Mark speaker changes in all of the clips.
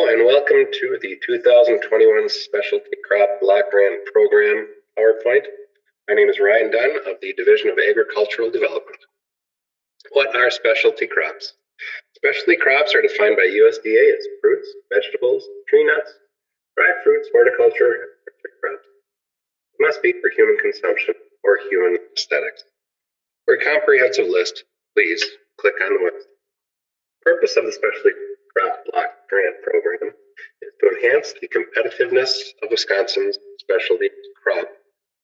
Speaker 1: Hello and welcome to the 2021 Specialty Crop Block Grant Program PowerPoint. My name is Ryan Dunn of the Division of Agricultural Development. What are specialty crops? Specialty crops are defined by USDA as fruits, vegetables, tree nuts, dried fruits, horticulture, crops. It must be for human consumption or human aesthetics. For a comprehensive list, please click on the website. The purpose of the Specialty Crop Block Grant Program is to enhance the competitiveness of Wisconsin's specialty crop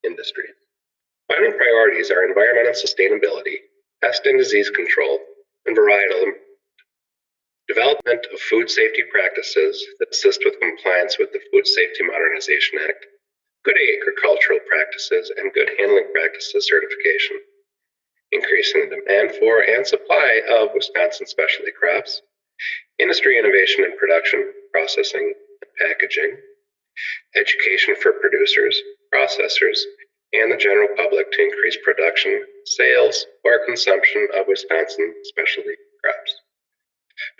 Speaker 1: industry. Founding priorities are environmental sustainability, pest and disease control, and varietal development of food safety practices that assist with compliance with the Food Safety Modernization Act, good agricultural practices, and good handling practices certification, increasing the demand for and supply of Wisconsin specialty crops, industry innovation and production, processing, and packaging, education for producers, processors, and the general public to increase production, sales, or consumption of Wisconsin specialty crops.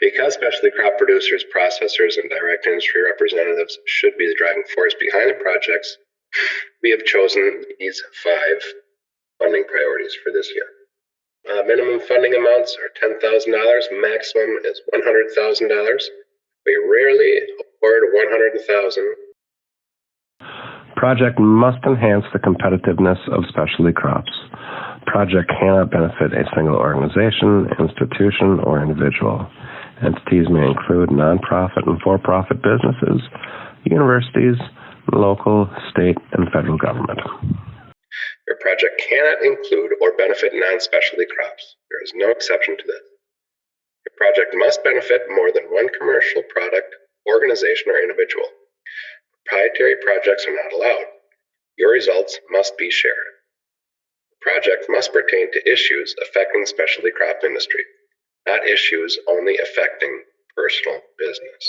Speaker 1: Because specialty crop producers, processors, and direct industry representatives should be the driving force behind the projects, we have chosen these 5 funding priorities for this year. Minimum funding amounts are $10,000, maximum is $100,000. We rarely award $100,000.
Speaker 2: Project must enhance the competitiveness of specialty crops. Project cannot benefit a single organization, institution, or individual. Entities may include nonprofit and for-profit businesses, universities, local, state, and federal government.
Speaker 1: Your project cannot include or benefit non-specialty crops. There is no exception to this. Your project must benefit more than one commercial product, organization, or individual. Proprietary projects are not allowed. Your results must be shared. The project must pertain to issues affecting specialty crop industry, not issues only affecting personal business.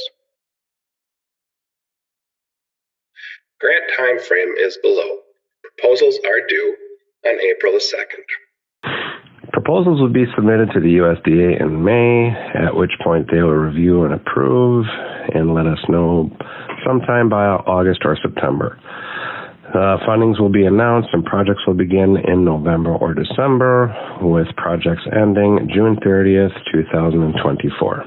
Speaker 1: Grant time frame is below. Proposals are due on April 2nd.
Speaker 2: Proposals will be submitted to the USDA in May, at which point they will review and approve and let us know sometime by August or September. Fundings will be announced and projects will begin in November or December, with projects ending June 30th, 2024.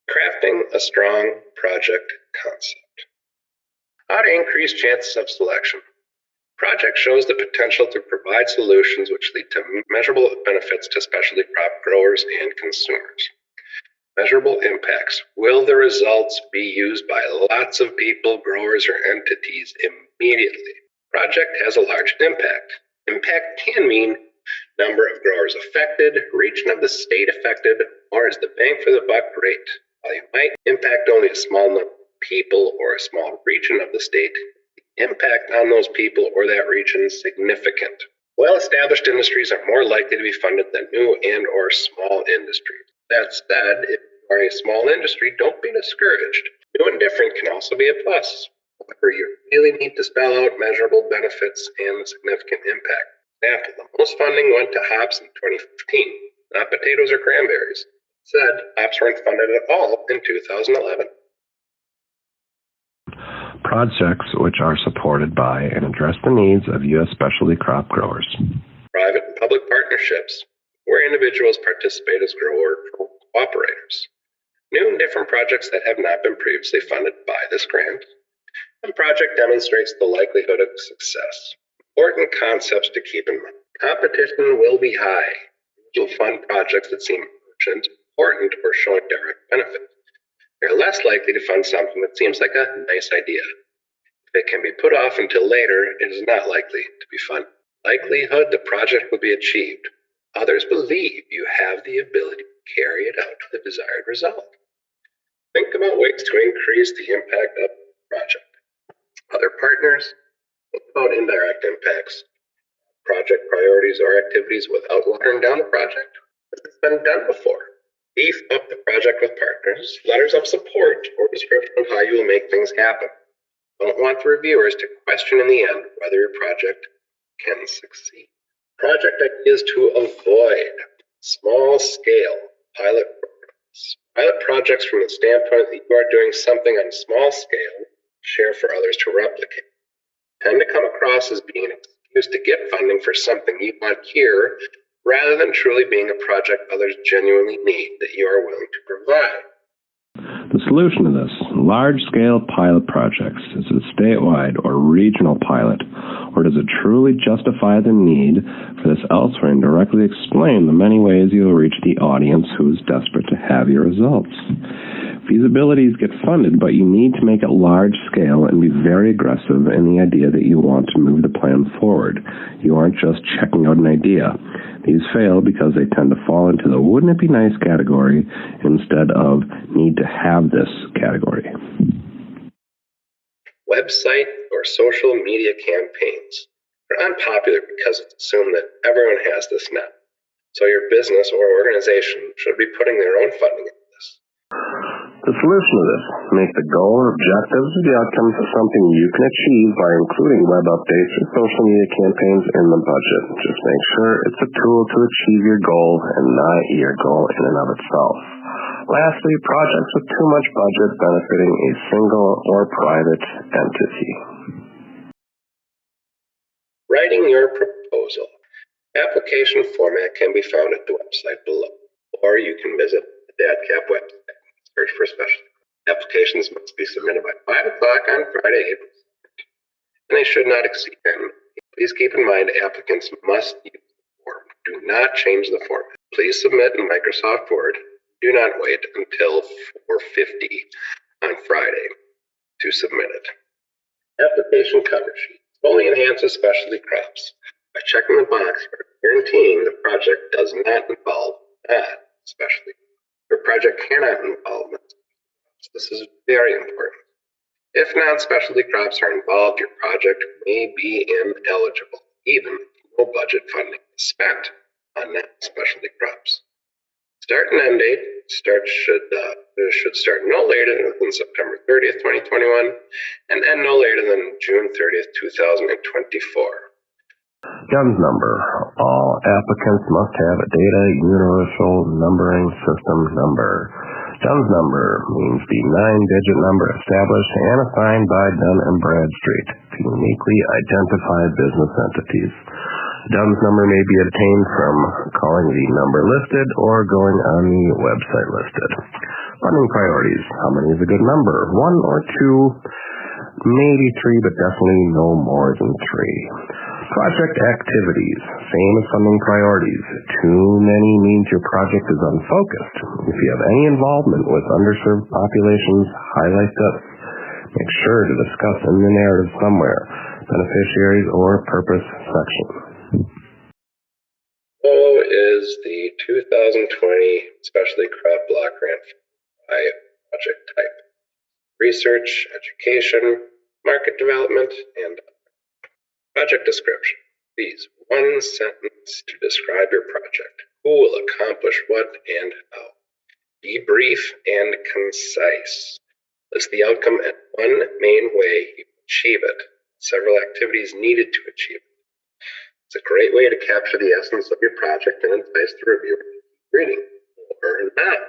Speaker 1: Crafting a strong project concept. How to increase chances of selection. Project shows the potential to provide solutions which lead to measurable benefits to specialty crop growers and consumers. Measurable impacts. Will the results be used by lots of people, growers, or entities immediately? Project has a large impact. Impact can mean number of growers affected, region of the state affected, or is the bang for the buck rate? While you might impact only a small number of people or a small region of the state, the impact on those people or that region is significant. Well-established industries are more likely to be funded than new and or small industries. That said, if you are a small industry, don't be discouraged. New and different can also be a plus. However, you really need to spell out measurable benefits and significant impact. For example, the most funding went to hops in 2015, not potatoes or cranberries. Said, hops weren't funded at all in 2011.
Speaker 2: Projects which are supported by and address the needs of U.S. specialty crop growers.
Speaker 1: Private and public partnerships, where individuals participate as grower cooperators. New and different projects that have not been previously funded by this grant. And project demonstrates the likelihood of success. Important concepts to keep in mind. Competition will be high. You'll fund projects that seem urgent, important, or showing direct benefit. They're less likely to fund something that seems like a nice idea. If it can be put off until later, it is not likely to be funded. Likelihood the project will be achieved. Others believe you have the ability to carry it out to the desired result. Think about ways to increase the impact of the project. Other partners, think about indirect impacts. Project priorities or activities without watering down the project. It's been done before. Beef up the project with partners, letters of support, or description of how you will make things happen. Don't want the reviewers to question in the end whether your project can succeed. Project ideas to avoid. Small scale pilot program. Pilot projects from the standpoint that you are doing something on a small scale, share for others to replicate, tend to come across as being an excuse to get funding for something you want here, rather than truly being a project others genuinely need that you are willing to provide.
Speaker 2: The solution to this, large-scale pilot projects, is it a statewide or regional pilot, or does it truly justify the need for this elsewhere and directly explain the many ways you'll reach the audience who is desperate to have your results? Feasibilities get funded, but you need to make it large-scale and be very aggressive in the idea that you want to move the plan forward. You aren't just checking out an idea. These fail because they tend to fall into the wouldn't it be nice category instead of need to have this category.
Speaker 1: Website or social media campaigns are unpopular because it's assumed that everyone has this now. So your business or organization should be putting their own funding into this.
Speaker 2: The solution to this, make the goal or objectives or the outcomes of something you can achieve by including web updates or social media campaigns in the budget. Just make sure it's a tool to achieve your goal and not your goal in and of itself. Lastly, projects with too much budget benefiting a single or private entity.
Speaker 1: Writing your proposal. Application format can be found at the website below, or you can visit the DATCP website. Search for special. Applications must be submitted by 5 o'clock on Friday, April 2nd, and they should not exceed 10 minutes. Please keep in mind applicants must use the form. Do not change the format. Please submit in Microsoft Word. Do not wait until 4:50 on Friday to submit it. Application cover sheet fully enhances specialty crops by checking the box for guaranteeing the project does not involve specialty. Your project cannot involve non-specialty crops. This is very important. If non-specialty crops are involved, your project may be ineligible, even if no budget funding is spent on non-specialty crops. Start and end date should start no later than September 30th, 2021, and end no later than June 30th, 2024.
Speaker 2: DUNS number. All applicants must have a data universal numbering system number. DUNS number means the 9-digit number established and assigned by Dun & Bradstreet to uniquely identify business entities. DUNS number may be obtained from calling the number listed or going on the website listed. Funding priorities. How many is a good number? 1 or 2? Maybe 3, but definitely no more than 3. Project activities, same as funding priorities. Too many means your project is unfocused. If you have any involvement with underserved populations, highlight this. Make sure to discuss in the narrative somewhere, beneficiaries or purpose section.
Speaker 1: Below is the 2020 Specialty Crop Block Grant by project type. Research, education, market development, and project description. Please, one sentence to describe your project. Who will accomplish what and how. Be brief and concise. List the outcome and one main way you achieve it. Several activities needed to achieve it. It's a great way to capture the essence of your project and entice the reviewer to keep reading, or not.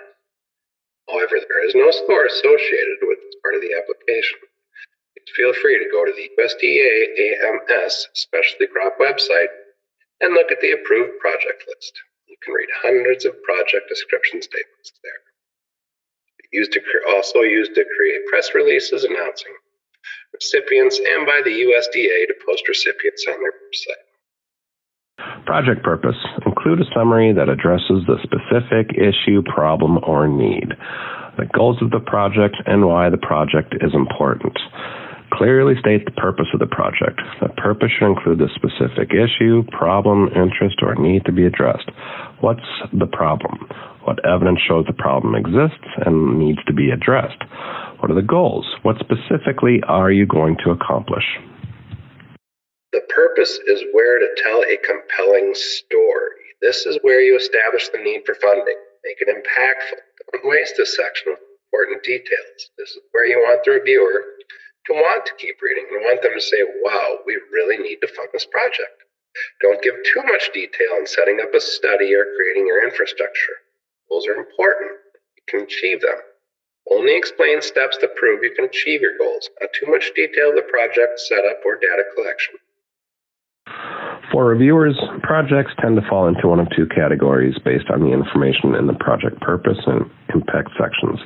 Speaker 1: However, there is no score associated with this part of the application. Feel free to go to the USDA AMS Specialty Crop website and look at the approved project list. You can read hundreds of project description statements there. Also used to create press releases announcing recipients and by the USDA to post recipients on their website.
Speaker 2: Project purpose. Include a summary that addresses the specific issue, problem, or need, the goals of the project, and why the project is important. Clearly state the purpose of the project. The purpose should include the specific issue, problem, interest, or need to be addressed. What's the problem? What evidence shows the problem exists and needs to be addressed? What are the goals? What specifically are you going to accomplish?
Speaker 1: The purpose is where to tell a compelling story. This is where you establish the need for funding. Make it impactful. Don't waste this section of important details. This is where you want the reviewer to want to keep reading and want them to say, wow, we really need to fund this project. Don't give too much detail in setting up a study or creating your infrastructure. Those are important. You can achieve them. Only explain steps to prove you can achieve your goals, not too much detail of the project setup or data collection.
Speaker 2: For reviewers, projects tend to fall into one of two categories based on the information in the project purpose and impact sections.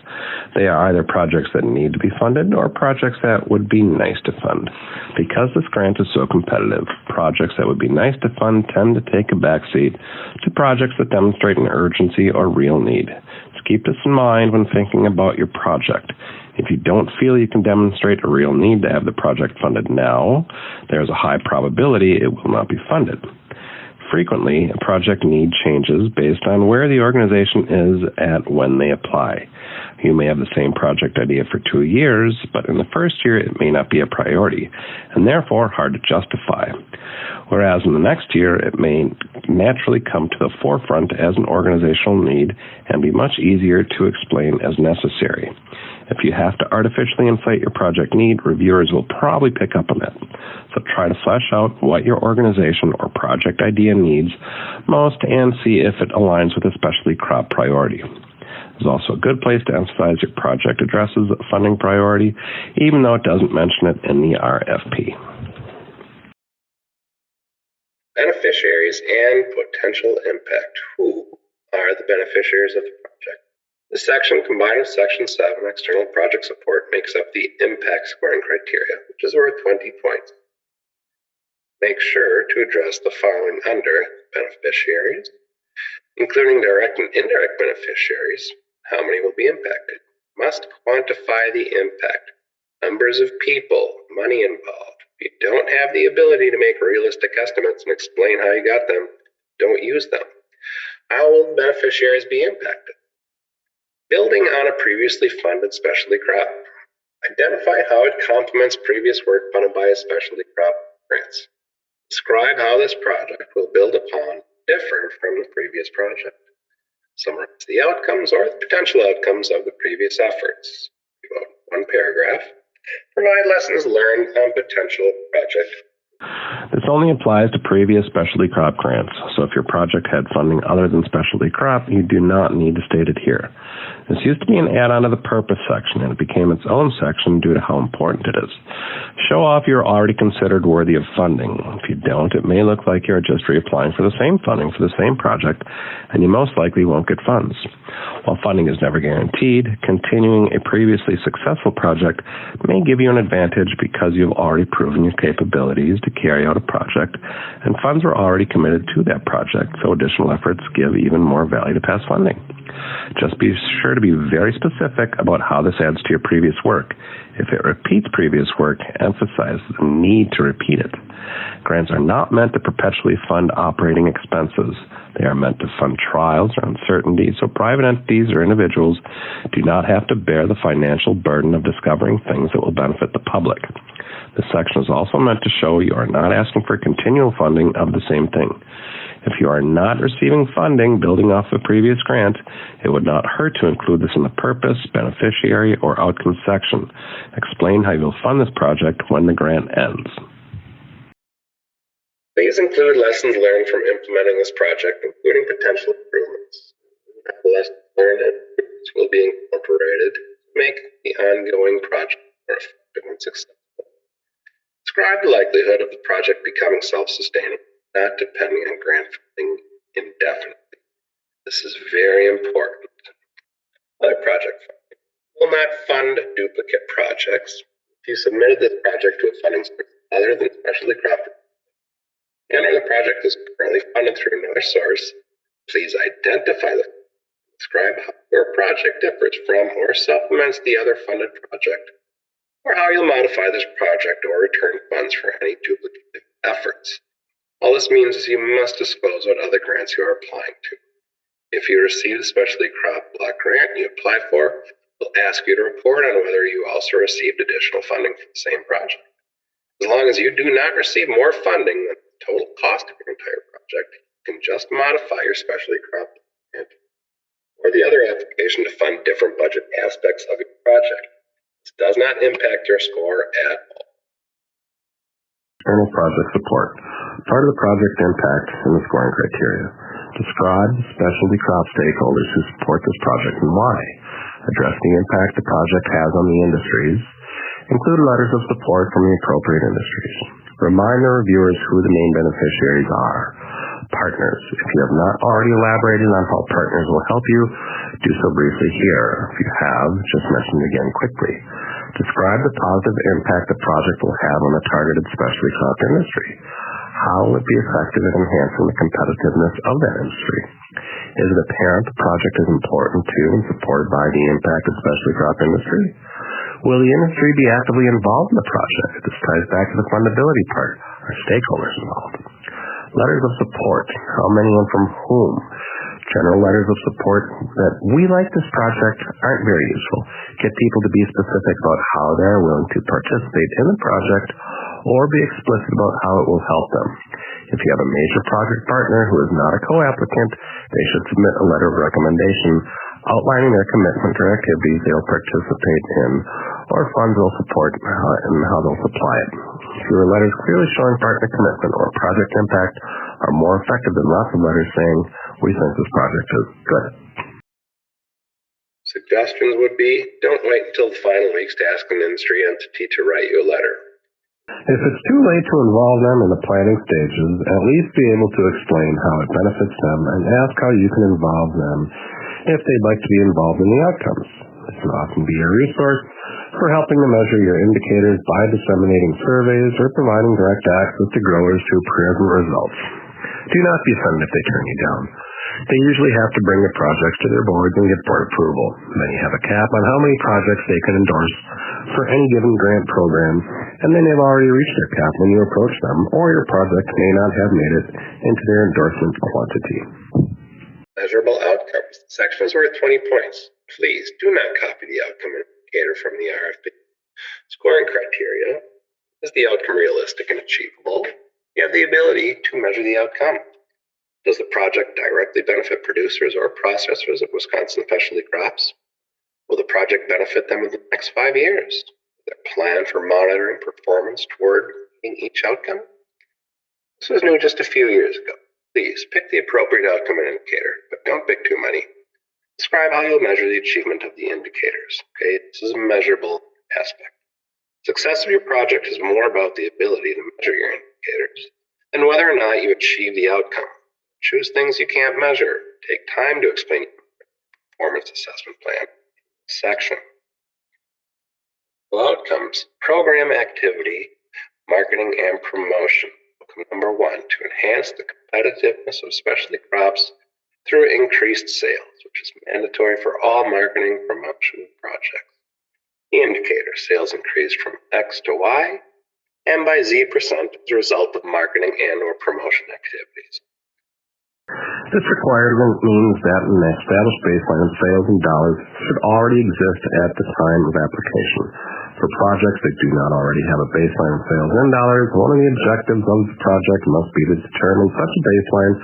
Speaker 2: They are either projects that need to be funded or projects that would be nice to fund. Because this grant is so competitive, projects that would be nice to fund tend to take a backseat to projects that demonstrate an urgency or real need. So keep this in mind when thinking about your project. If you don't feel you can demonstrate a real need to have the project funded now, there's a high probability it will not be funded. Frequently, a project need changes based on where the organization is at when they apply. You may have the same project idea for 2 years, but in the first year it may not be a priority, and therefore hard to justify. Whereas in the next year, it may naturally come to the forefront as an organizational need and be much easier to explain as necessary. If you have to artificially inflate your project need, reviewers will probably pick up on that. So try to flesh out what your organization or project idea needs most and see if it aligns with a specialty crop priority. It's also a good place to emphasize your project addresses a funding priority, even though it doesn't mention it in the RFP.
Speaker 1: Beneficiaries and potential impact. Who are the beneficiaries of the project? This section, combined with Section 7, External Project Support, makes up the impact scoring criteria, which is worth 20 points. Make sure to address the following under beneficiaries, including direct and indirect beneficiaries. How many will be impacted? Must quantify the impact. Numbers of people, money involved. If you don't have the ability to make realistic estimates and explain how you got them, don't use them. How will beneficiaries be impacted? Building on a previously funded specialty crop. Identify how it complements previous work funded by a specialty crop grants. Describe how this project will build upon, differ from the previous project. Summarize the outcomes or the potential outcomes of the previous efforts. About 1 paragraph. Provide lessons learned on potential project.
Speaker 2: This only applies to previous specialty crop grants, so if your project had funding other than specialty crop, you do not need to state it here. This used to be an add-on to the purpose section, and it became its own section due to how important it is. Show off you're already considered worthy of funding. If you don't, it may look like you're just reapplying for the same funding for the same project, and you most likely won't get funds. While funding is never guaranteed, continuing a previously successful project may give you an advantage because you've already proven your capabilities to carry out a project, and funds were already committed to that project, so additional efforts give even more value to past funding. Just be sure to be very specific about how this adds to your previous work. If it repeats previous work, emphasize the need to repeat it. Grants are not meant to perpetually fund operating expenses. They are meant to fund trials or uncertainty, so private entities or individuals do not have to bear the financial burden of discovering things that will benefit the public. This section is also meant to show you are not asking for continual funding of the same thing. If you are not receiving funding building off a previous grant, it would not hurt to include this in the purpose, beneficiary, or outcome section. Explain how you'll fund this project when the grant ends.
Speaker 1: Please include lessons learned from implementing this project, including potential improvements. The lessons learned and improvements will be incorporated to make the ongoing project more effective and successful. Describe the likelihood of the project becoming self-sustaining, not depending on grant funding indefinitely. This is very important. Other project funding will not fund duplicate projects. If you submitted this project to a funding source other than specialty crop, and or the project is currently funded through another source, please identify the describe how your project differs from or supplements the other funded project, or how you'll modify this project or return funds for any duplicative efforts. All this means is you must disclose what other grants you are applying to. If you receive the specialty crop block grant you apply for, we'll ask you to report on whether you also received additional funding for the same project. As long as you do not receive more funding than the total cost of your entire project, you can just modify your specialty crop grant or the other application to fund different budget aspects of your project. This does not impact your score at all.
Speaker 2: External project support. Part of the project impact in the scoring criteria. Describe the specialty crop stakeholders who support this project and why. Address the impact the project has on the industries. Include letters of support from the appropriate industries. Remind the reviewers who the main beneficiaries are. Partners. If you have not already elaborated on how partners will help you, do so briefly here. If you have, just mention it again quickly. Describe the positive impact the project will have on the targeted specialty crop industry. How will it be effective at enhancing the competitiveness of that industry? Is it apparent the project is important to and supported by the impact of specialty crop industry? Will the industry be actively involved in the project? This ties back to the fundability part. Are stakeholders involved? Letters of support. How many and from whom? General letters of support that we like this project aren't very useful. Get people to be specific about how they are willing to participate in the project or be explicit about how it will help them. If you have a major project partner who is not a co-applicant, they should submit a letter of recommendation outlining their commitment or activities they will participate in or funds they'll support and how they'll supply it. Fewer letters clearly showing partner commitment or project impact are more effective than lots of letters saying, we think this project is good.
Speaker 1: Suggestions would be, don't wait until the final weeks to ask an industry entity to write you a letter.
Speaker 2: If it's too late to involve them in the planning stages, at least be able to explain how it benefits them and ask how you can involve them if they'd like to be involved in the outcomes. This can often be a resource for helping to measure your indicators by disseminating surveys or providing direct access to growers to present results. Do not be offended if they turn you down. They usually have to bring the projects to their boards and get board approval. Many have a cap on how many projects they can endorse for any given grant program, and then they've already reached their cap when you approach them, or your project may not have made it into their endorsement quantity.
Speaker 1: Measurable Outcomes. The section is worth 20 points. Please do not copy the outcome indicator from the RFP. Scoring criteria. Is the outcome realistic and achievable? You have the ability to measure the outcome. Does the project directly benefit producers or processors of Wisconsin specialty crops? Will the project benefit them in the next 5 years? Is there a plan for monitoring performance toward meeting each outcome? This was new just a few years ago. Please pick the appropriate outcome indicator, but don't pick too many. Describe how you'll measure the achievement of the indicators. Okay, this is a measurable aspect. Success of your project is more about the ability to measure your indicators than whether or not you achieve the outcome. Choose things you can't measure. Take time to explain your performance assessment plan section. Outcomes, program activity, marketing, and promotion. Outcome number 1, to enhance the competitiveness of specialty crops through increased sales, which is mandatory for all marketing promotion projects. The indicator, sales increased from X to Y and by Z% as a result of marketing and or promotion activities.
Speaker 2: This requirement means that an established baseline of sales in dollars should already exist at the time of application. For projects that do not already have a baseline of sales in dollars, one of the objectives of the project must be to determine such a baseline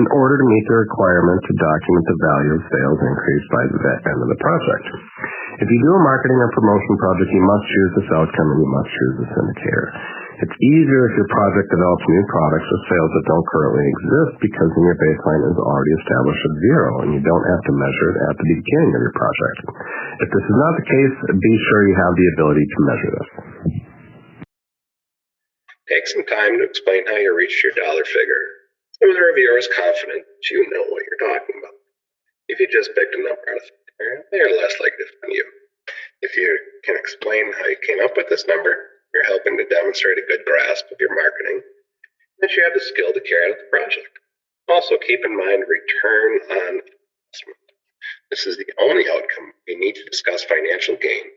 Speaker 2: in order to meet the requirement to document the value of sales increased by the end of the project. If you do a marketing or promotion project, you must choose this outcome and you must choose this indicator. It's easier if your project develops new products or sales that don't currently exist because then your baseline is already established at 0 and you don't have to measure it at the beginning of your project. If this is not the case, be sure you have the ability to measure this.
Speaker 1: Take some time to explain how you reached your dollar figure so the reviewer is confident that you know what you're talking about. If you just picked a number out of thin air, they are less likely to find you. If you can explain how you came up with this number, you're helping to demonstrate a good grasp of your marketing, that you have the skill to carry out the project. Also keep in mind return on investment. This is the only outcome you need to discuss financial gain,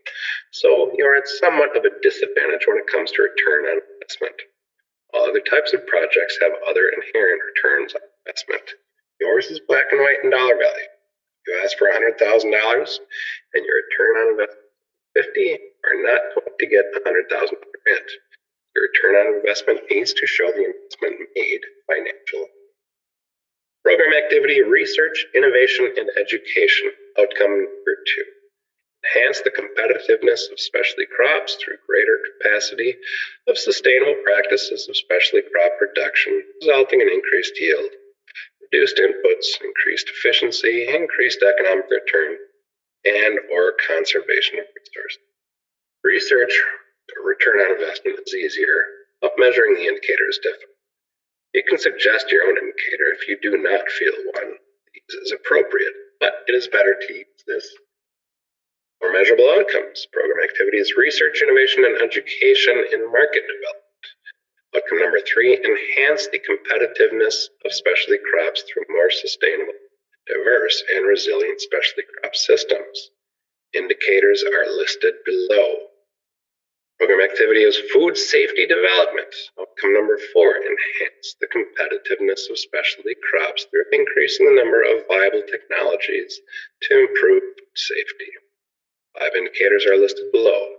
Speaker 1: so you're at somewhat of a disadvantage when it comes to return on investment. All other types of projects have other inherent returns on investment. Yours is black and white in dollar value. You ask for $100,000 and your return on investment is $50,000, are not going to get $100,000 grant. Your return on investment needs to show the investment made financially. Program activity, research, innovation, and education. Outcome number 2. Enhance the competitiveness of specialty crops through greater capacity of sustainable practices of specialty crop production, resulting in increased yield, reduced inputs, increased efficiency, increased economic return, and or conservation of resources. Research return on investment is easier, but measuring the indicator is difficult. You can suggest your own indicator if you do not feel one is appropriate, but it is better to use this. For measurable outcomes, program activities, research, innovation, and education in market development. Outcome number 3, enhance the competitiveness of specialty crops through more sustainable, diverse, and resilient specialty crop systems. Indicators are listed below. Program activity is food safety development. Outcome number 4, enhance the competitiveness of specialty crops through increasing the number of viable technologies to improve food safety. 5 indicators are listed below.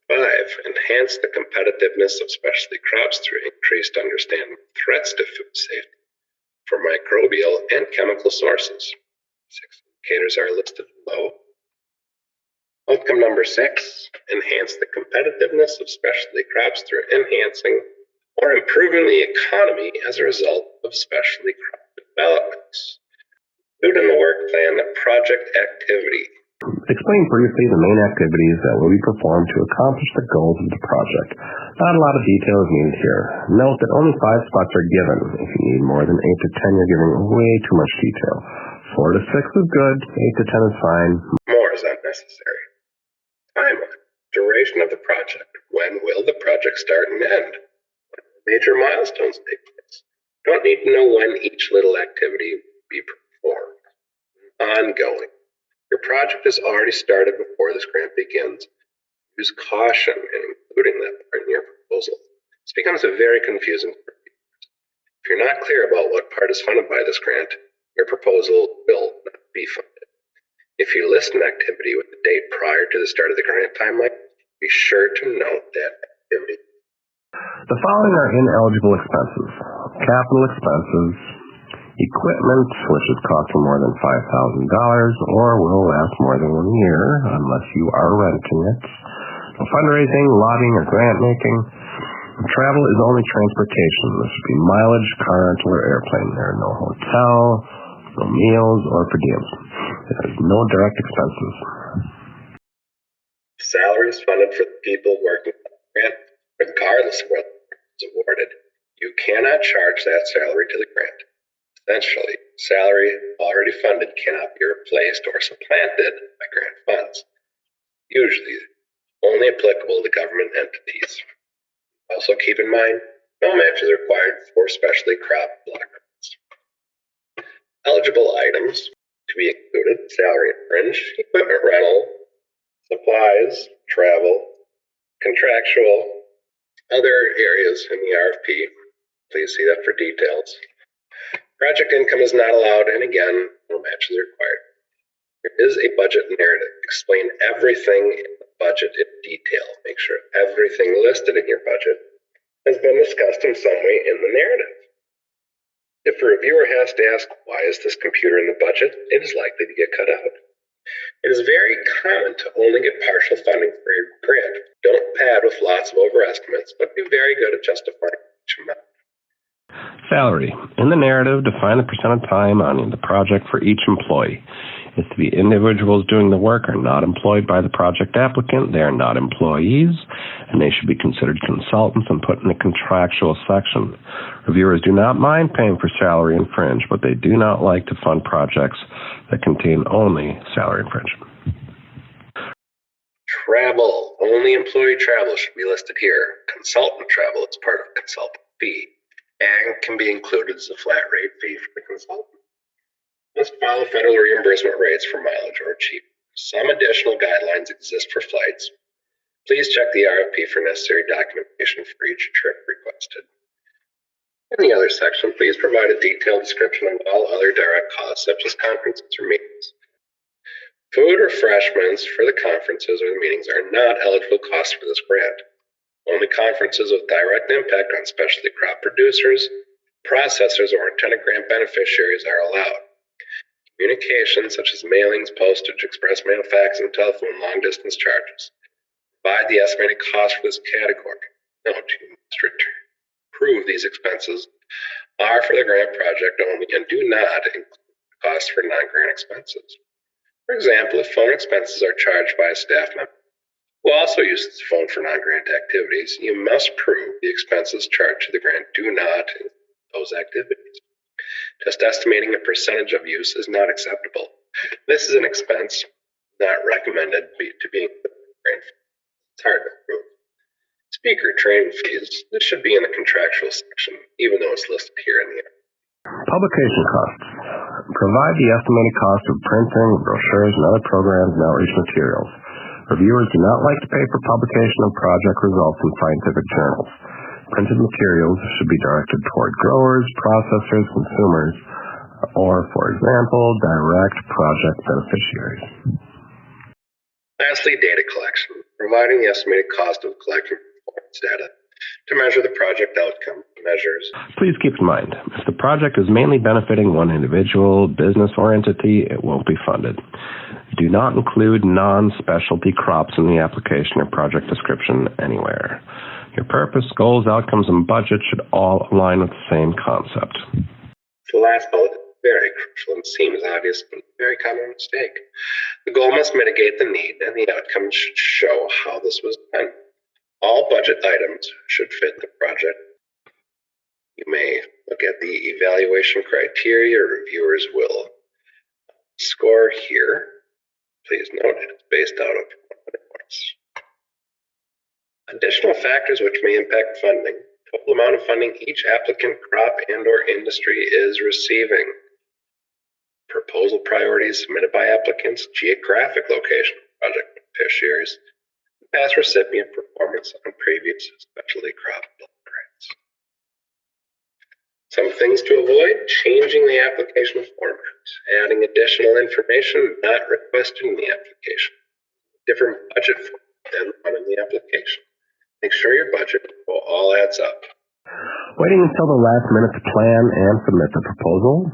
Speaker 1: 5, enhance the competitiveness of specialty crops through increased understanding of threats to food safety for microbial and chemical sources. 6 indicators are listed below. Outcome number 6, enhance the competitiveness of specialty crops through enhancing or improving the economy as a result of specialty crop developments. Include in the work plan project activity.
Speaker 2: Explain briefly the main activities that will be performed to accomplish the goals of the project. Not a lot of detail is needed here. Note that only 5 spots are given. If you need more than 8 to 10, you're giving way too much detail. 4 to 6 is good, 8 to 10 is fine.
Speaker 1: More is unnecessary. Timeline, duration of the project. When will the project start and end? When will major milestones take place? Don't need to know when each little activity will be performed. Ongoing. Your project is already started before this grant begins. Use caution in including that part in your proposal. This becomes a very confusing for viewers. If you're not clear about what part is funded by this grant, your proposal will not be funded. If you list an activity with the date prior to the start of the grant timeline, be sure to note that activity.
Speaker 2: The following are ineligible expenses. Capital expenses, equipment, which is costing more than $5,000 or will last more than 1 year unless you are renting it. Fundraising, lobbying, or grant making. Travel is only transportation. This would be mileage, car rental, or airplane. There are no hotel, no meals, or per diems. There is no direct expenses.
Speaker 1: Salaries funded for the people working on the grant, regardless of whether the grant is awarded. You cannot charge that salary to the grant. Essentially, salary already funded cannot be replaced or supplanted by grant funds. Usually, only applicable to government entities. Also keep in mind, no match is required for specialty crop block grants. Eligible items to be included: salary and fringe, equipment rental, supplies, travel, contractual, other areas in the RFP. Please see that for details. Project income is not allowed, and again, no match is required. There is a budget narrative. Explain everything in the budget in detail. Make sure everything listed in your budget has been discussed in some way in the narrative. If a reviewer has to ask, why is this computer in the budget, it is likely to get cut out. It is very common to only get partial funding for a grant. Don't pad with lots of overestimates, but be very good at justifying each amount.
Speaker 2: Salary. In the narrative, define the percent of time on the project for each employee. Is to be individuals doing the work are not employed by the project applicant. They are not employees, and they should be considered consultants and put in the contractual section. Reviewers do not mind paying for salary and fringe, but they do not like to fund projects that contain only salary and fringe.
Speaker 1: Travel. Only employee travel should be listed here. Consultant travel is part of consultant fee and can be included as a flat rate fee for the consultant. Must follow federal reimbursement rates for mileage or cheap. Some additional guidelines exist for flights. Please check the RFP for necessary documentation for each trip requested. In the other section, please provide a detailed description of all other direct costs, such as conferences or meetings. Food refreshments for the conferences or the meetings are not eligible costs for this grant. Only conferences with direct impact on specialty crop producers, processors, or intended grant beneficiaries are allowed. Communications such as mailings, postage, express mail, fax, and telephone long-distance charges. Provide the estimated cost for this category. Note, you must prove these expenses are for the grant project only and do not include costs for non-grant expenses. For example, if phone expenses are charged by a staff member who also uses the phone for non-grant activities, you must prove the expenses charged to the grant do not include those activities. Just estimating a percentage of use is not acceptable. This is an expense not recommended to be included in the grant. It's hard to prove. Speaker training fees, this should be in the contractual section, even though it's listed here in the
Speaker 2: Publication costs. Provide the estimated cost of printing, brochures, and other programs and outreach materials. Reviewers do not like to pay for publication of project results in scientific journals. Printed materials should be directed toward growers, processors, consumers, or, for example, direct project beneficiaries.
Speaker 1: Lastly, data collection, providing the estimated cost of collecting performance data to measure the project outcome measures.
Speaker 2: Please keep in mind, if the project is mainly benefiting one individual, business, or entity, it won't be funded. Do not include non-specialty crops in the application or project description anywhere. Your purpose, goals, outcomes, and budget should all align with the same concept.
Speaker 1: The last bullet is very crucial and seems obvious, but a very common mistake. The goal must mitigate the need, and the outcome should show how this was done. All budget items should fit the project. You may look at the evaluation criteria reviewers will score here. Please note it is based out of 100 points. Additional factors which may impact funding. Total amount of funding each applicant, crop, and/or industry is receiving. Proposal priorities submitted by applicants, geographic location of project beneficiaries, past recipient performance on previous specialty crop grants. Some things to avoid: changing the application format, adding additional information not requested in the application, different budget format than the one in the application. Make sure your budget all adds up.
Speaker 2: Waiting until the last minute to plan and submit the proposal,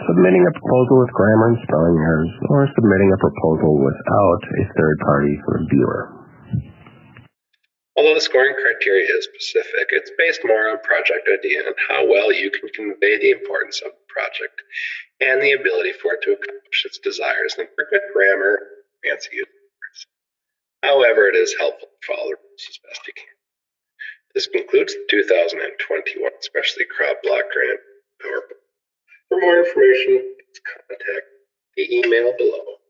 Speaker 2: submitting a proposal with grammar and spelling errors, or submitting a proposal without a third-party reviewer.
Speaker 1: Although the scoring criteria is specific, it's based more on project idea and how well you can convey the importance of the project and the ability for it to accomplish its desires than perfect grammar, fancy words. However, it is helpful to follow the rules as best you can. This concludes the 2021 Specialty Crop Block Grant PowerPoint. For more information, please contact the email below.